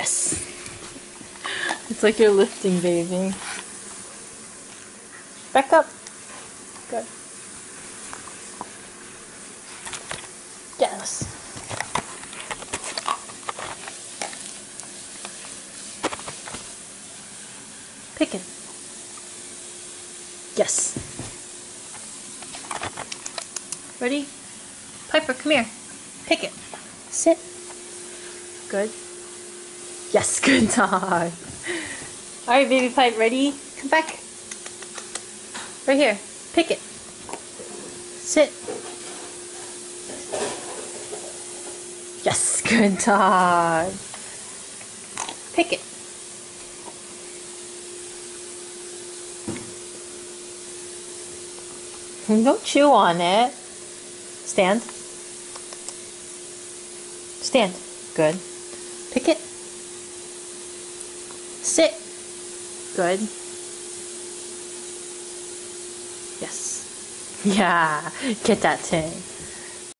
Yes. It's like you're lifting, baby. Back up. Good. Yes. Pick it. Yes. Ready? Piper, come here. Pick it. Sit. Good. Yes, good dog. Alright, baby Pipe, ready? Come back. Right here. Pick it. Sit. Yes, good dog. Pick it. Don't chew on it. Stand. Stand. Good. Pick it. Sit. Good. Yes. Yeah. Get that thing.